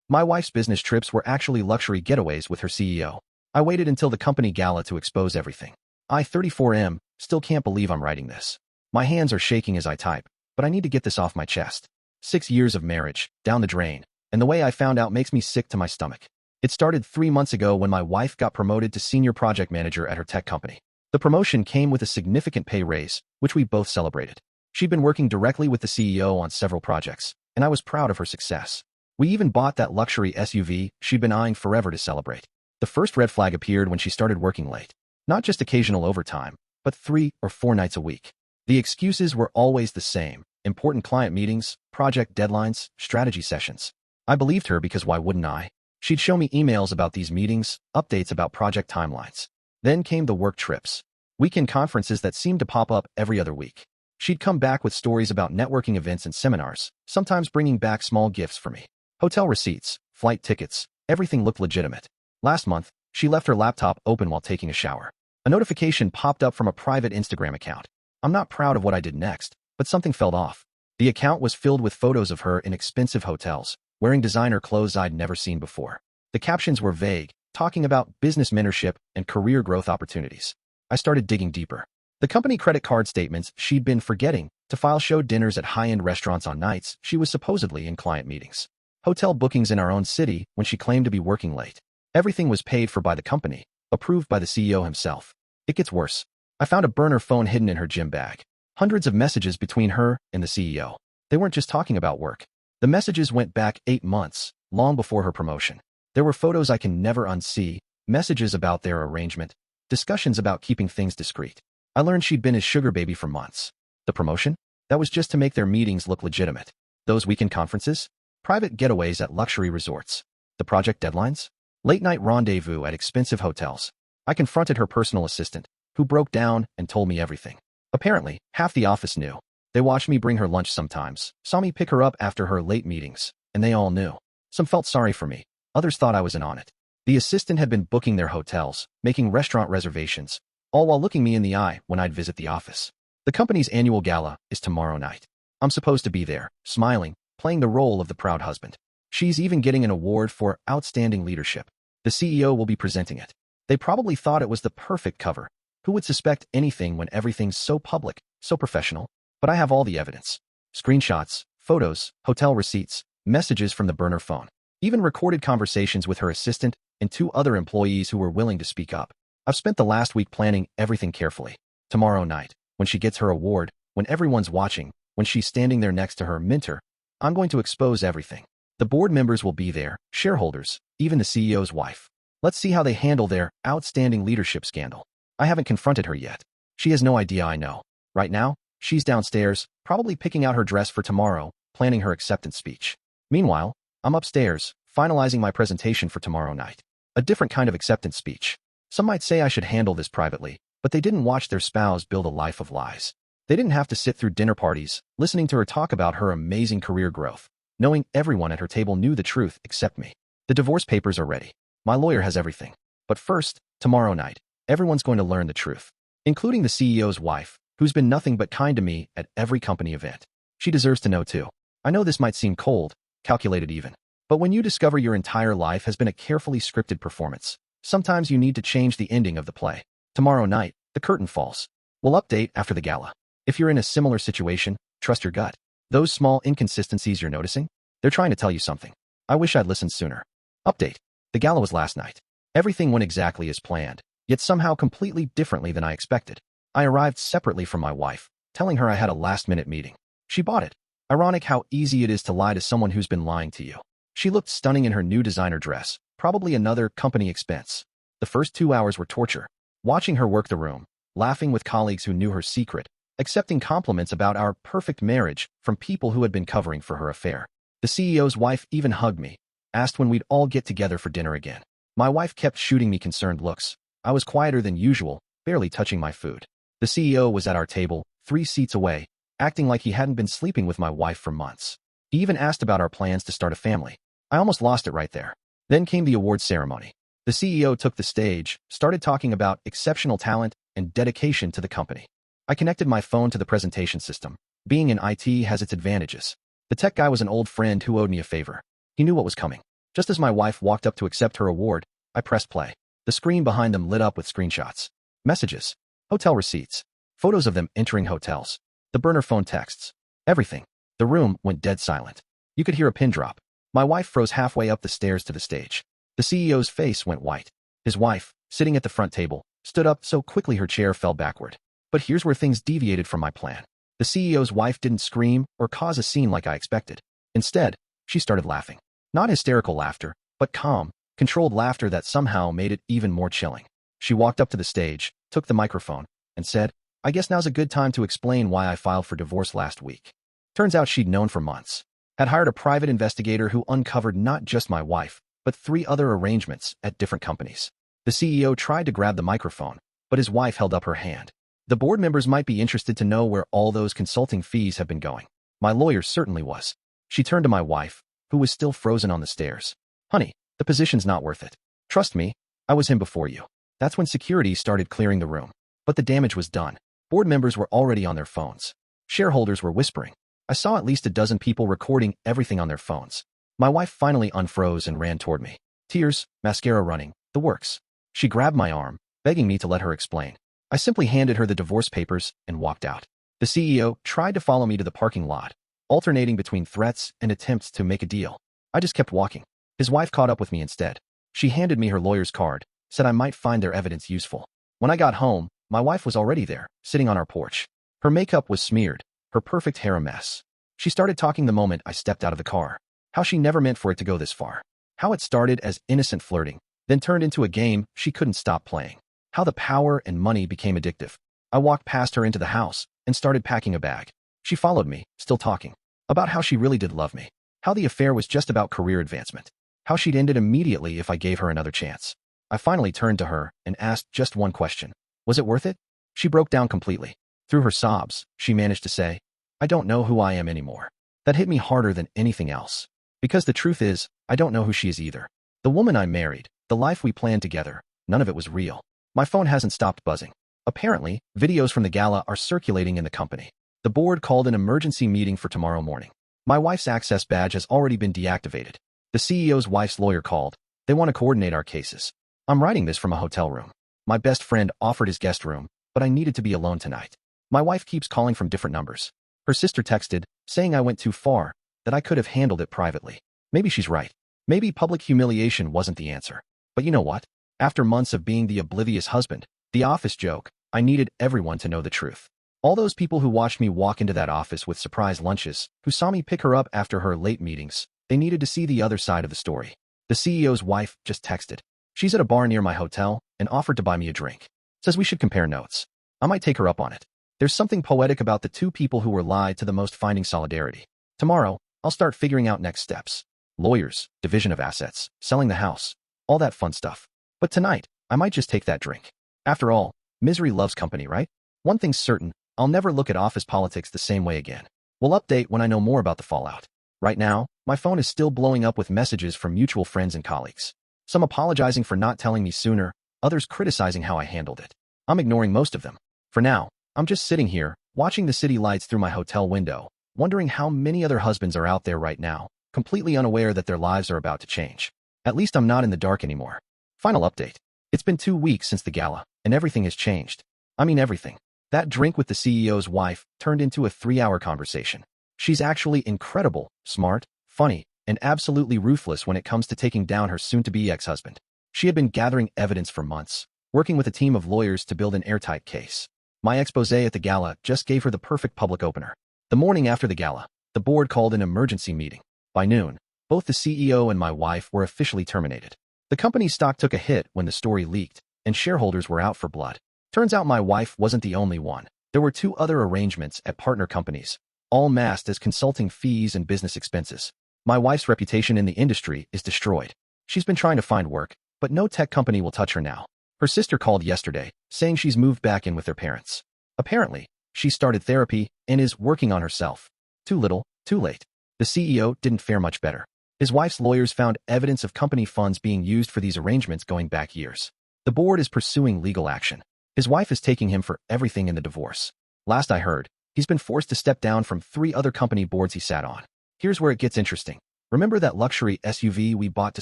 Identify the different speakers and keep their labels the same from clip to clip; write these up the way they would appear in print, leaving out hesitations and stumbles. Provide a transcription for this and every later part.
Speaker 1: My wife's business trips were actually luxury getaways with her CEO. I waited until the company gala to expose everything. I, 34M, still can't believe I'm writing this. My hands are shaking as I type, but I need to get this off my chest. 6 years of marriage, down the drain, and the way I found out makes me sick to my stomach. It started 3 months ago when my wife got promoted to senior project manager at her tech company. The promotion came with a significant pay raise, which we both celebrated. She'd been working directly with the CEO on several projects, and I was proud of her success. We even bought that luxury SUV she'd been eyeing forever to celebrate. The first red flag appeared when she started working late. Not just occasional overtime, but 3 or 4 nights a week. The excuses were always the same: important client meetings, project deadlines, strategy sessions. I believed her because why wouldn't I? She'd show me emails about these meetings, updates about project timelines. Then came the work trips. Weekend conferences that seemed to pop up every other week. She'd come back with stories about networking events and seminars, sometimes bringing back small gifts for me. Hotel receipts, flight tickets, everything looked legitimate. Last month, she left her laptop open while taking a shower. A notification popped up from a private Instagram account. I'm not proud of what I did next, but something felt off. The account was filled with photos of her in expensive hotels, wearing designer clothes I'd never seen before. The captions were vague, talking about business mentorship and career growth opportunities. I started digging deeper. The company credit card statements she'd been forgetting to file showed dinners at high-end restaurants on nights she was supposedly in client meetings. Hotel bookings in our own city when she claimed to be working late. Everything was paid for by the company, approved by the CEO himself. It gets worse. I found a burner phone hidden in her gym bag. Hundreds of messages between her and the CEO. They weren't just talking about work. The messages went back 8 months, long before her promotion. There were photos I can never unsee, messages about their arrangement, discussions about keeping things discreet. I learned she'd been his sugar baby for months. The promotion? That was just to make their meetings look legitimate. Those weekend conferences? Private getaways at luxury resorts. The project deadlines? Late-night rendezvous at expensive hotels. I confronted her personal assistant, who broke down and told me everything. Apparently, half the office knew. They watched me bring her lunch sometimes, saw me pick her up after her late meetings, and they all knew. Some felt sorry for me. Others thought I was in on it. The assistant had been booking their hotels, making restaurant reservations, all while looking me in the eye when I'd visit the office. The company's annual gala is tomorrow night. I'm supposed to be there, smiling, playing the role of the proud husband. She's even getting an award for outstanding leadership. The CEO will be presenting it. They probably thought it was the perfect cover. Who would suspect anything when everything's so public, so professional? But I have all the evidence. Screenshots, photos, hotel receipts, messages from the burner phone. Even recorded conversations with her assistant and 2 other employees who were willing to speak up. I've spent the last week planning everything carefully. Tomorrow night, when she gets her award, when everyone's watching, when she's standing there next to her mentor, I'm going to expose everything. The board members will be there, shareholders, even the CEO's wife. Let's see how they handle their outstanding leadership scandal. I haven't confronted her yet. She has no idea I know. Right now, she's downstairs, probably picking out her dress for tomorrow, planning her acceptance speech. Meanwhile, I'm upstairs, finalizing my presentation for tomorrow night. A different kind of acceptance speech. Some might say I should handle this privately, but they didn't watch their spouse build a life of lies. They didn't have to sit through dinner parties, listening to her talk about her amazing career growth, knowing everyone at her table knew the truth except me. The divorce papers are ready. My lawyer has everything. But first, tomorrow night, everyone's going to learn the truth, including the CEO's wife, who's been nothing but kind to me at every company event. She deserves to know too. I know this might seem cold, calculated even, but when you discover your entire life has been a carefully scripted performance, sometimes you need to change the ending of the play. Tomorrow night, the curtain falls. We'll update after the gala. If you're in a similar situation, trust your gut. Those small inconsistencies you're noticing, they're trying to tell you something. I wish I'd listened sooner. Update. The gala was last night. Everything went exactly as planned, yet somehow completely differently than I expected. I arrived separately from my wife, telling her I had a last-minute meeting. She bought it. Ironic how easy it is to lie to someone who's been lying to you. She looked stunning in her new designer dress, probably another company expense. The first 2 hours were torture. Watching her work the room, laughing with colleagues who knew her secret, accepting compliments about our perfect marriage from people who had been covering for her affair. The CEO's wife even hugged me, asked when we'd all get together for dinner again. My wife kept shooting me concerned looks. I was quieter than usual, barely touching my food. The CEO was at our table, 3 seats away, acting like he hadn't been sleeping with my wife for months. He even asked about our plans to start a family. I almost lost it right there. Then came the awards ceremony. The CEO took the stage, started talking about exceptional talent and dedication to the company. I connected my phone to the presentation system. Being in IT has its advantages. The tech guy was an old friend who owed me a favor. He knew what was coming. Just as my wife walked up to accept her award, I pressed play. The screen behind them lit up with screenshots, messages, hotel receipts, photos of them entering hotels, the burner phone texts, everything. The room went dead silent. You could hear a pin drop. My wife froze halfway up the stairs to the stage. The CEO's face went white. His wife, sitting at the front table, stood up so quickly her chair fell backward. But here's where things deviated from my plan. The CEO's wife didn't scream or cause a scene like I expected. Instead, she started laughing. Not hysterical laughter, but calm, controlled laughter that somehow made it even more chilling. She walked up to the stage, took the microphone, and said, "I guess now's a good time to explain why I filed for divorce last week." Turns out she'd known for months. Had hired a private investigator who uncovered not just my wife, but 3 other arrangements at different companies. The CEO tried to grab the microphone, but his wife held up her hand. The board members might be interested to know where all those consulting fees have been going. My lawyer certainly was. She turned to my wife, who was still frozen on the stairs. "Honey, the position's not worth it. Trust me, I was him before you." That's when security started clearing the room. But the damage was done. Board members were already on their phones. Shareholders were whispering. I saw at least a dozen people recording everything on their phones. My wife finally unfroze and ran toward me. Tears, mascara running, the works. She grabbed my arm, begging me to let her explain. I simply handed her the divorce papers and walked out. The CEO tried to follow me to the parking lot, alternating between threats and attempts to make a deal. I just kept walking. His wife caught up with me instead. She handed me her lawyer's card, said I might find their evidence useful. When I got home, my wife was already there, sitting on our porch. Her makeup was smeared, her perfect hair a mess. She started talking the moment I stepped out of the car. How she never meant for it to go this far. How it started as innocent flirting, then turned into a game she couldn't stop playing. How the power and money became addictive. I walked past her into the house and started packing a bag. She followed me, still talking. About how she really did love me. How the affair was just about career advancement. How she'd end it immediately if I gave her another chance. I finally turned to her and asked just one question. Was it worth it? She broke down completely. Through her sobs, she managed to say, "I don't know who I am anymore." That hit me harder than anything else. Because the truth is, I don't know who she is either. The woman I married, the life we planned together, none of it was real. My phone hasn't stopped buzzing. Apparently, videos from the gala are circulating in the company. The board called an emergency meeting for tomorrow morning. My wife's access badge has already been deactivated. The CEO's wife's lawyer called. They want to coordinate our cases. I'm writing this from a hotel room. My best friend offered his guest room, but I needed to be alone tonight. My wife keeps calling from different numbers. Her sister texted, saying I went too far, that I could have handled it privately. Maybe she's right. Maybe public humiliation wasn't the answer. But you know what? After months of being the oblivious husband, the office joke, I needed everyone to know the truth. All those people who watched me walk into that office with surprise lunches, who saw me pick her up after her late meetings, they needed to see the other side of the story. The CEO's wife just texted. She's at a bar near my hotel and offered to buy me a drink. Says we should compare notes. I might take her up on it. There's something poetic about the 2 people who were lied to the most finding solidarity. Tomorrow, I'll start figuring out next steps. Lawyers, division of assets, selling the house, all that fun stuff. But tonight, I might just take that drink. After all, misery loves company, right? One thing's certain, I'll never look at office politics the same way again. We'll update when I know more about the fallout. Right now, my phone is still blowing up with messages from mutual friends and colleagues. Some apologizing for not telling me sooner, others criticizing how I handled it. I'm ignoring most of them. For now, I'm just sitting here, watching the city lights through my hotel window, wondering how many other husbands are out there right now, completely unaware that their lives are about to change. At least I'm not in the dark anymore. Final update. It's been 2 weeks since the gala, and everything has changed. I mean everything. That drink with the CEO's wife turned into a 3-hour conversation. She's actually incredible, smart, funny, and absolutely ruthless when it comes to taking down her soon-to-be ex-husband. She had been gathering evidence for months, working with a team of lawyers to build an airtight case. My expose at the gala just gave her the perfect public opener. The morning after the gala, the board called an emergency meeting. By noon, both the CEO and my wife were officially terminated. The company's stock took a hit when the story leaked, and shareholders were out for blood. Turns out my wife wasn't the only one. There were 2 other arrangements at partner companies, all masked as consulting fees and business expenses. My wife's reputation in the industry is destroyed. She's been trying to find work, but no tech company will touch her now. Her sister called yesterday, saying she's moved back in with their parents. Apparently, she started therapy and is working on herself. Too little, too late. The CEO didn't fare much better. His wife's lawyers found evidence of company funds being used for these arrangements going back years. The board is pursuing legal action. His wife is taking him for everything in the divorce. Last I heard, he's been forced to step down from 3 other company boards he sat on. Here's where it gets interesting. Remember that luxury SUV we bought to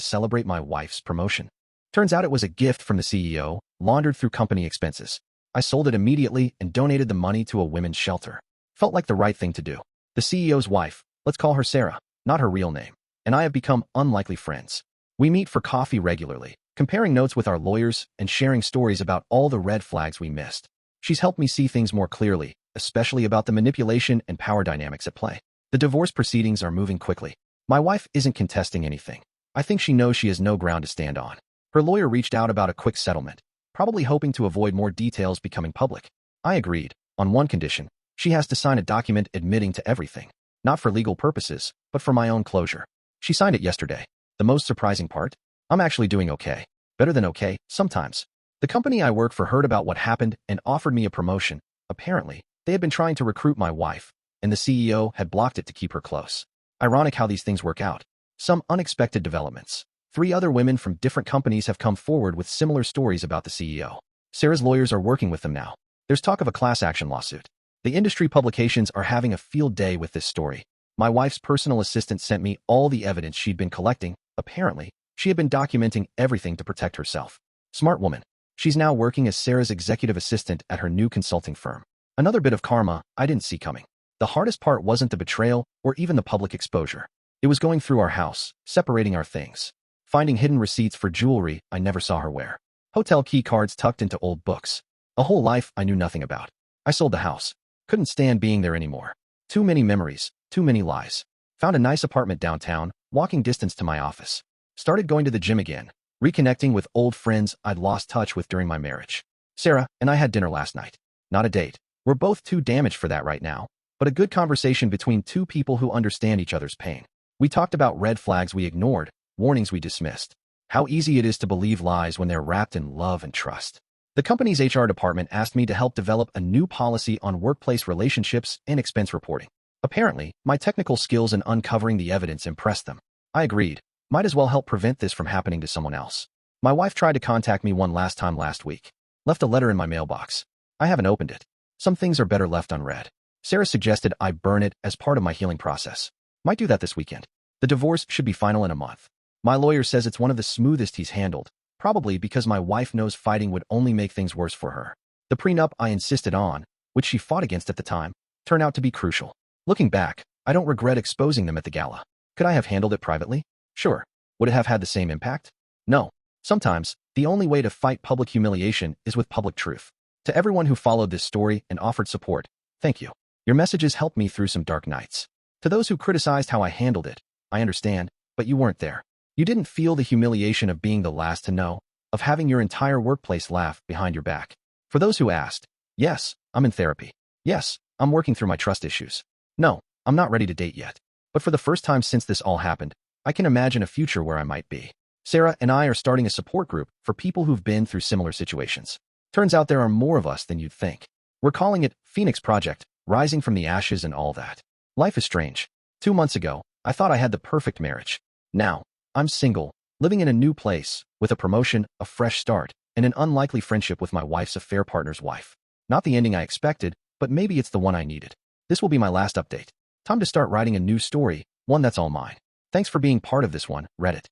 Speaker 1: celebrate my wife's promotion? Turns out it was a gift from the CEO, laundered through company expenses. I sold it immediately and donated the money to a women's shelter. Felt like the right thing to do. The CEO's wife, let's call her Sarah, not her real name, and I have become unlikely friends. We meet for coffee regularly, comparing notes with our lawyers and sharing stories about all the red flags we missed. She's helped me see things more clearly, especially about the manipulation and power dynamics at play. The divorce proceedings are moving quickly. My wife isn't contesting anything. I think she knows she has no ground to stand on. Her lawyer reached out about a quick settlement, probably hoping to avoid more details becoming public. I agreed, on one condition. She has to sign a document admitting to everything, not for legal purposes, but for my own closure. She signed it yesterday. The most surprising part? I'm actually doing okay. Better than okay, sometimes. The company I work for heard about what happened and offered me a promotion. Apparently, they had been trying to recruit my wife, and the CEO had blocked it to keep her close. Ironic how these things work out. Some unexpected developments. 3 other women from different companies have come forward with similar stories about the CEO. Sarah's lawyers are working with them now. There's talk of a class action lawsuit. The industry publications are having a field day with this story. My wife's personal assistant sent me all the evidence she'd been collecting. Apparently, she had been documenting everything to protect herself. Smart woman. She's now working as Sarah's executive assistant at her new consulting firm. Another bit of karma I didn't see coming. The hardest part wasn't the betrayal or even the public exposure. It was going through our house, separating our things. Finding hidden receipts for jewelry I never saw her wear. Hotel key cards tucked into old books. A whole life I knew nothing about. I sold the house. Couldn't stand being there anymore. Too many memories, too many lies. Found a nice apartment downtown, walking distance to my office. Started going to the gym again, reconnecting with old friends I'd lost touch with during my marriage. Sarah and I had dinner last night. Not a date. We're both too damaged for that right now, but a good conversation between 2 people who understand each other's pain. We talked about red flags we ignored, warnings we dismissed. How easy it is to believe lies when they're wrapped in love and trust. The company's HR department asked me to help develop a new policy on workplace relationships and expense reporting. Apparently, my technical skills in uncovering the evidence impressed them. I agreed. Might as well help prevent this from happening to someone else. My wife tried to contact me one last time last week. Left a letter in my mailbox. I haven't opened it. Some things are better left unread. Sarah suggested I burn it as part of my healing process. Might do that this weekend. The divorce should be final in a month. My lawyer says it's one of the smoothest he's handled, probably because my wife knows fighting would only make things worse for her. The prenup I insisted on, which she fought against at the time, turned out to be crucial. Looking back, I don't regret exposing them at the gala. Could I have handled it privately? Sure. Would it have had the same impact? No. Sometimes, the only way to fight public humiliation is with public truth. To everyone who followed this story and offered support, thank you. Your messages helped me through some dark nights. To those who criticized how I handled it, I understand, but you weren't there. You didn't feel the humiliation of being the last to know, of having your entire workplace laugh behind your back. For those who asked, yes, I'm in therapy. Yes, I'm working through my trust issues. No, I'm not ready to date yet. But for the first time since this all happened, I can imagine a future where I might be. Sarah and I are starting a support group for people who've been through similar situations. Turns out there are more of us than you'd think. We're calling it Phoenix Project, rising from the ashes and all that. Life is strange. 2 months ago, I thought I had the perfect marriage. Now, I'm single, living in a new place, with a promotion, a fresh start, and an unlikely friendship with my wife's affair partner's wife. Not the ending I expected, but maybe it's the one I needed. This will be my last update. Time to start writing a new story, one that's all mine. Thanks for being part of this one, Reddit.